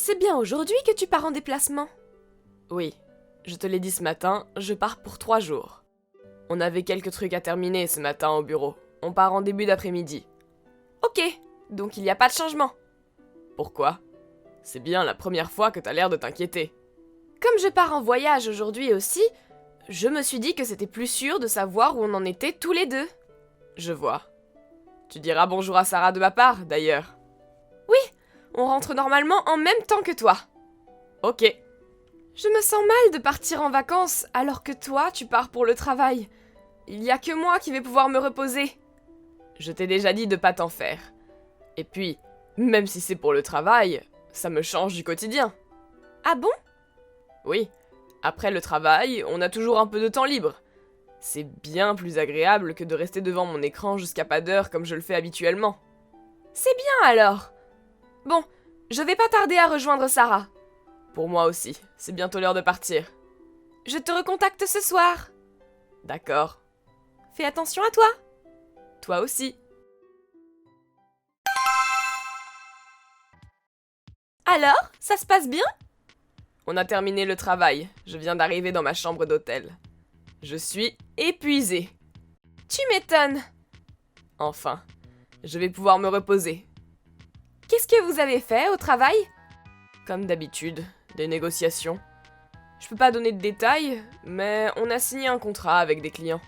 C'est bien aujourd'hui que tu pars en déplacement? Oui, je te l'ai dit ce matin, je pars pour 3 jours. On avait quelques trucs à terminer ce matin au bureau. On part en début d'après-midi. Ok, donc il n'y a pas de changement. Pourquoi? C'est bien la première fois que t'as l'air de t'inquiéter. Comme je pars en voyage aujourd'hui aussi, je me suis dit que c'était plus sûr de savoir où on en était tous les deux. Je vois. Tu diras bonjour à Sarah de ma part, d'ailleurs. On rentre normalement en même temps que toi. Ok. Je me sens mal de partir en vacances alors que toi, tu pars pour le travail. Il y a que moi qui vais pouvoir me reposer. Je t'ai déjà dit de pas t'en faire. Et puis, même si c'est pour le travail, ça me change du quotidien. Ah bon? Oui, après le travail, on a toujours un peu de temps libre. C'est bien plus agréable que de rester devant mon écran jusqu'à pas d'heure comme je le fais habituellement. C'est bien alors. Bon, je vais pas tarder à rejoindre Sarah. Pour moi aussi, c'est bientôt l'heure de partir. Je te recontacte ce soir. D'accord. Fais attention à toi. Toi aussi. Alors, ça se passe bien? On a terminé le travail. Je viens d'arriver dans ma chambre d'hôtel. Je suis épuisée. Tu m'étonnes. Enfin, je vais pouvoir me reposer. Qu'est-ce que vous avez fait au travail? Comme d'habitude, des négociations. Je peux pas donner de détails, mais on a signé un contrat avec des clients.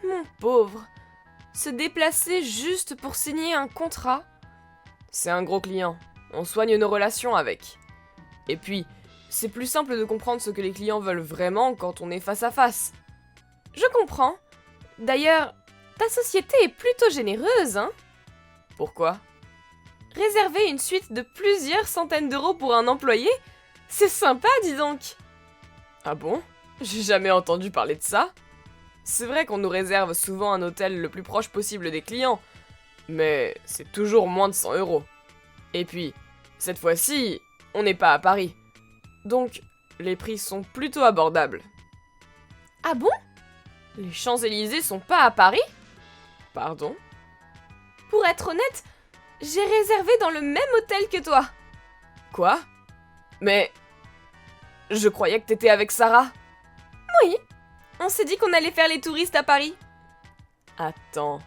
Mon pauvre. Se déplacer juste pour signer un contrat? C'est un gros client. On soigne nos relations avec. Et puis, c'est plus simple de comprendre ce que les clients veulent vraiment quand on est face à face. Je comprends. D'ailleurs, ta société est plutôt généreuse, hein? Pourquoi? Réserver une suite de plusieurs centaines d'euros pour un employé? C'est sympa, dis donc! Ah bon? J'ai jamais entendu parler de ça. C'est vrai qu'on nous réserve souvent un hôtel le plus proche possible des clients, mais c'est toujours moins de 100 euros. Et puis, cette fois-ci, on n'est pas à Paris. Donc, les prix sont plutôt abordables. Ah bon? Les Champs-Élysées sont pas à Paris? Pardon? Pour être honnête, j'ai réservé dans le même hôtel que toi. Quoi? Mais... Je croyais que t'étais avec Sarah. Oui, on s'est dit qu'on allait faire les touristes à Paris. Attends,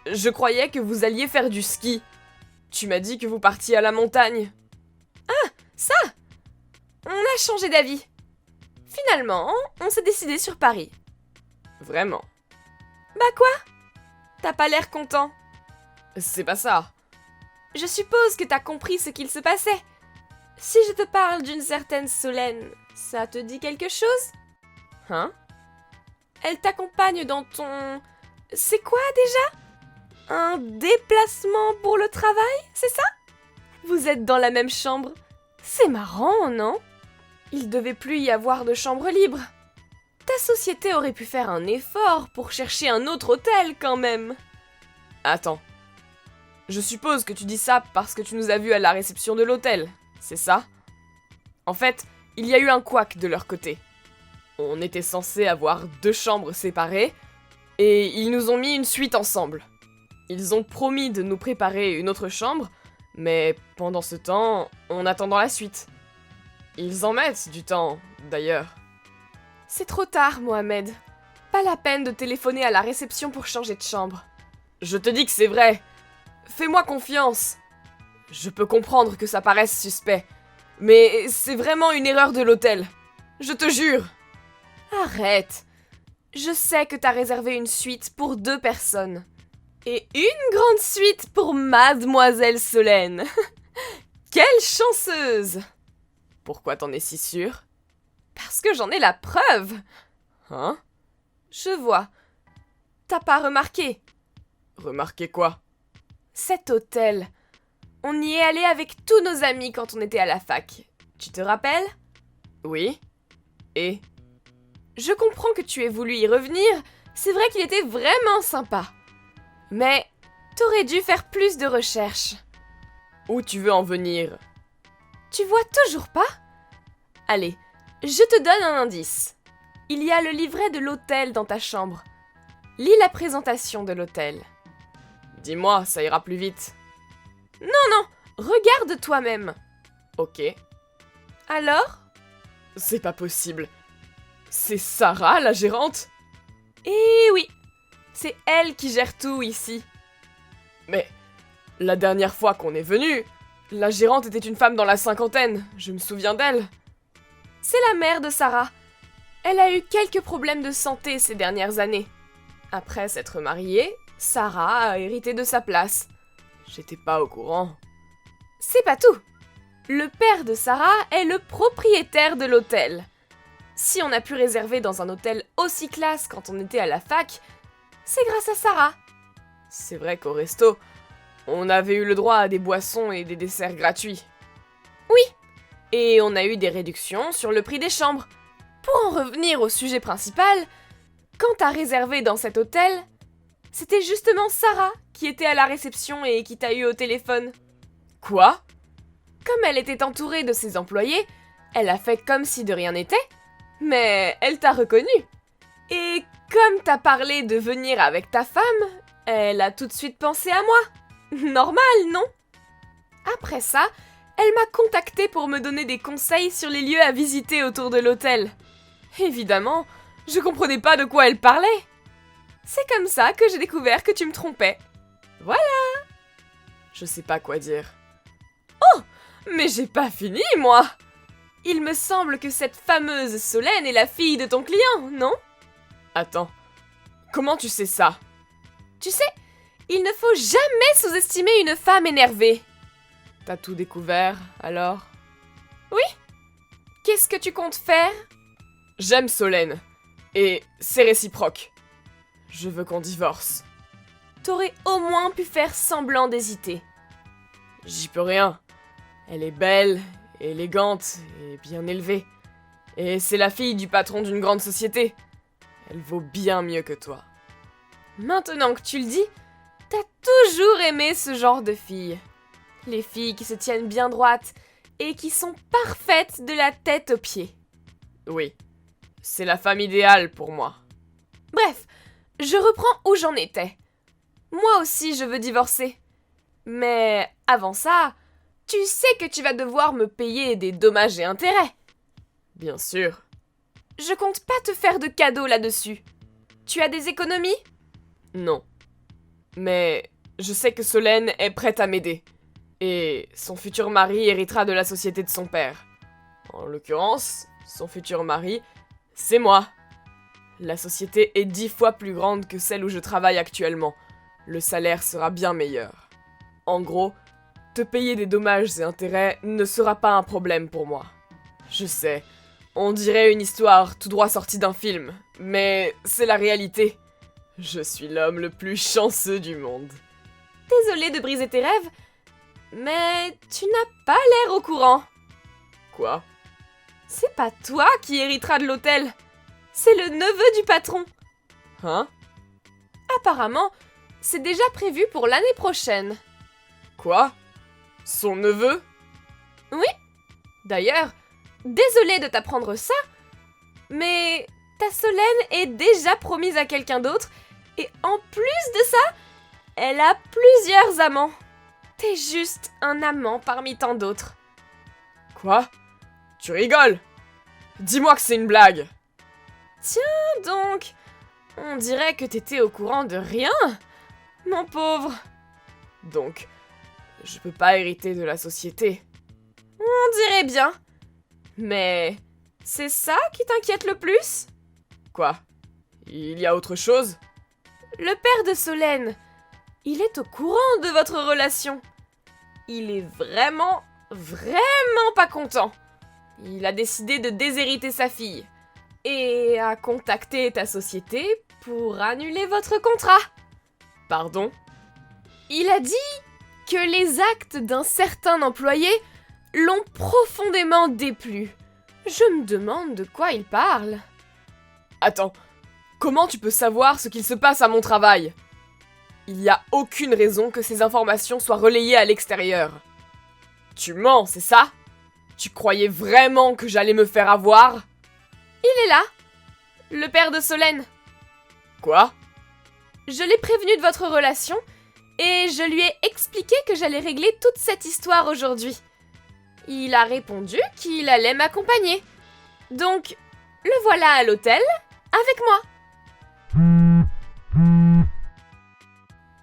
je croyais que vous alliez faire du ski. Tu m'as dit que vous partiez à la montagne. Ah, ça! On a changé d'avis. Finalement, on s'est décidé sur Paris. Vraiment? Bah quoi? T'as pas l'air content. C'est pas ça. Je suppose que t'as compris ce qu'il se passait. Si je te parle d'une certaine Solène, ça te dit quelque chose? Hein? Elle t'accompagne dans ton... C'est quoi déjà? Un déplacement pour le travail, c'est ça? Vous êtes dans la même chambre. C'est marrant, non? Il devait plus y avoir de chambre libre. Ta société aurait pu faire un effort pour chercher un autre hôtel quand même. Attends. Je suppose que tu dis ça parce que tu nous as vus à la réception de l'hôtel, c'est ça? En fait, il y a eu un couac de leur côté. On était censé avoir 2 chambres séparées, et ils nous ont mis une suite ensemble. Ils ont promis de nous préparer une autre chambre, mais pendant ce temps, on attend dans la suite. Ils en mettent du temps, d'ailleurs. C'est trop tard, Mohamed. Pas la peine de téléphoner à la réception pour changer de chambre. Je te dis que c'est vrai. Fais-moi confiance. Je peux comprendre que ça paraisse suspect, mais c'est vraiment une erreur de l'hôtel. Je te jure. Arrête. Je sais que t'as réservé une suite pour 2 personnes. Et une grande suite pour Mademoiselle Solène. Quelle chanceuse! Pourquoi t'en es si sûre? Parce que j'en ai la preuve. Hein? Je vois. T'as pas remarqué? Remarquez quoi? Cet hôtel. On y est allé avec tous nos amis quand on était à la fac. Tu te rappelles? Oui. Et? Je comprends que tu aies voulu y revenir. C'est vrai qu'il était vraiment sympa. Mais t'aurais dû faire plus de recherches. Où tu veux en venir? Tu vois toujours pas? Allez, je te donne un indice. Il y a le livret de l'hôtel dans ta chambre. Lis la présentation de l'hôtel. Dis-moi, ça ira plus vite. Non, regarde toi-même. Ok. Alors? C'est pas possible. C'est Sarah, la gérante? Eh oui, c'est elle qui gère tout ici. Mais la dernière fois qu'on est venu, la gérante était une femme dans la cinquantaine. Je me souviens d'elle. C'est la mère de Sarah. Elle a eu quelques problèmes de santé ces dernières années. Après s'être mariée, Sarah a hérité de sa place. J'étais pas au courant. C'est pas tout. Le père de Sarah est le propriétaire de l'hôtel. Si on a pu réserver dans un hôtel aussi classe quand on était à la fac, c'est grâce à Sarah. C'est vrai qu'au resto, on avait eu le droit à des boissons et des desserts gratuits. Oui, et on a eu des réductions sur le prix des chambres. Pour en revenir au sujet principal, quand t'as réservé dans cet hôtel, c'était justement Sarah qui était à la réception et qui t'a eu au téléphone. Quoi? Comme elle était entourée de ses employés, elle a fait comme si de rien n'était, mais elle t'a reconnu. Et comme t'as parlé de venir avec ta femme, elle a tout de suite pensé à moi. Normal, non? Après ça, elle m'a contactée pour me donner des conseils sur les lieux à visiter autour de l'hôtel. Évidemment, je comprenais pas de quoi elle parlait. C'est comme ça que j'ai découvert que tu me trompais. Voilà. Je sais pas quoi dire. Oh, mais j'ai pas fini, moi. Il me semble que cette fameuse Solène est la fille de ton client, non? Attends, comment tu sais ça? Tu sais, il ne faut jamais sous-estimer une femme énervée. T'as tout découvert, alors? Oui? Qu'est-ce que tu comptes faire? J'aime Solène, et c'est réciproque. Je veux qu'on divorce. T'aurais au moins pu faire semblant d'hésiter. J'y peux rien. Elle est belle, élégante et bien élevée. Et c'est la fille du patron d'une grande société. Elle vaut bien mieux que toi. Maintenant que tu le dis, t'as toujours aimé ce genre de filles. Les filles qui se tiennent bien droites et qui sont parfaites de la tête aux pieds. Oui, c'est la femme idéale pour moi. Bref, je reprends où j'en étais. Moi aussi, je veux divorcer. Mais avant ça, tu sais que tu vas devoir me payer des dommages et intérêts. Bien sûr. Je compte pas te faire de cadeaux là-dessus. Tu as des économies? Non. Mais je sais que Solène est prête à m'aider. Et son futur mari héritera de la société de son père. En l'occurrence, son futur mari, c'est moi. La société est 10 fois plus grande que celle où je travaille actuellement. Le salaire sera bien meilleur. En gros, te payer des dommages et intérêts ne sera pas un problème pour moi. Je sais, on dirait une histoire tout droit sortie d'un film, mais c'est la réalité. Je suis l'homme le plus chanceux du monde. Désolée de briser tes rêves, mais tu n'as pas l'air au courant. Quoi? C'est pas toi qui hériteras de l'hôtel. C'est le neveu du patron. Hein? Apparemment, c'est déjà prévu pour l'année prochaine. Quoi? Son neveu? Oui. D'ailleurs, désolée de t'apprendre ça, mais ta Solène est déjà promise à quelqu'un d'autre, et en plus de ça, elle a plusieurs amants. T'es juste un amant parmi tant d'autres. Quoi? Tu rigoles? Dis-moi que c'est une blague. Tiens donc, on dirait que t'étais au courant de rien, mon pauvre. Donc, je peux pas hériter de la société. On dirait bien. Mais c'est ça qui t'inquiète le plus? Quoi? Il y a autre chose? Le père de Solène, il est au courant de votre relation. Il est vraiment pas content. Il a décidé de déshériter sa fille et a contacté ta société pour annuler votre contrat. Pardon? Il a dit que les actes d'un certain employé l'ont profondément déplu. Je me demande de quoi il parle. Attends, comment tu peux savoir ce qu'il se passe à mon travail? Il n'y a aucune raison que ces informations soient relayées à l'extérieur. Tu mens, c'est ça? Tu croyais vraiment que j'allais me faire avoir? Il est là, le père de Solène. Quoi? Je l'ai prévenu de votre relation et je lui ai expliqué que j'allais régler toute cette histoire aujourd'hui. Il a répondu qu'il allait m'accompagner. Donc, le voilà à l'hôtel avec moi.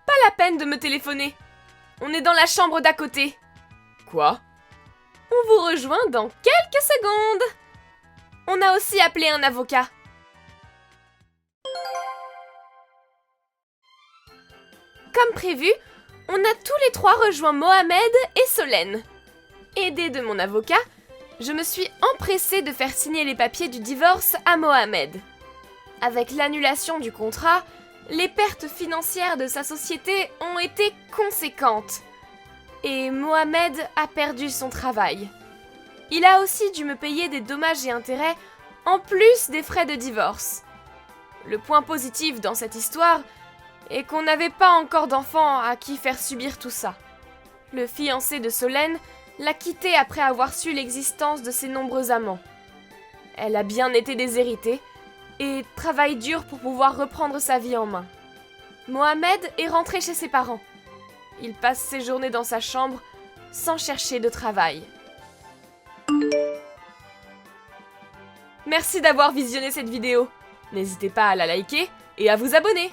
Pas la peine de me téléphoner. On est dans la chambre d'à côté. Quoi? On vous rejoint dans quelques secondes. On a aussi appelé un avocat. Comme prévu, on a tous les trois rejoint Mohamed et Solène. Aidée de mon avocat, je me suis empressée de faire signer les papiers du divorce à Mohamed. Avec l'annulation du contrat, les pertes financières de sa société ont été conséquentes. Et Mohamed a perdu son travail. Il a aussi dû me payer des dommages et intérêts en plus des frais de divorce. Le point positif dans cette histoire est qu'on n'avait pas encore d'enfant à qui faire subir tout ça. Le fiancé de Solène l'a quitté après avoir su l'existence de ses nombreux amants. Elle a bien été déshéritée et travaille dur pour pouvoir reprendre sa vie en main. Mohamed est rentré chez ses parents. Il passe ses journées dans sa chambre sans chercher de travail. Merci d'avoir visionné cette vidéo. N'hésitez pas à la liker et à vous abonner.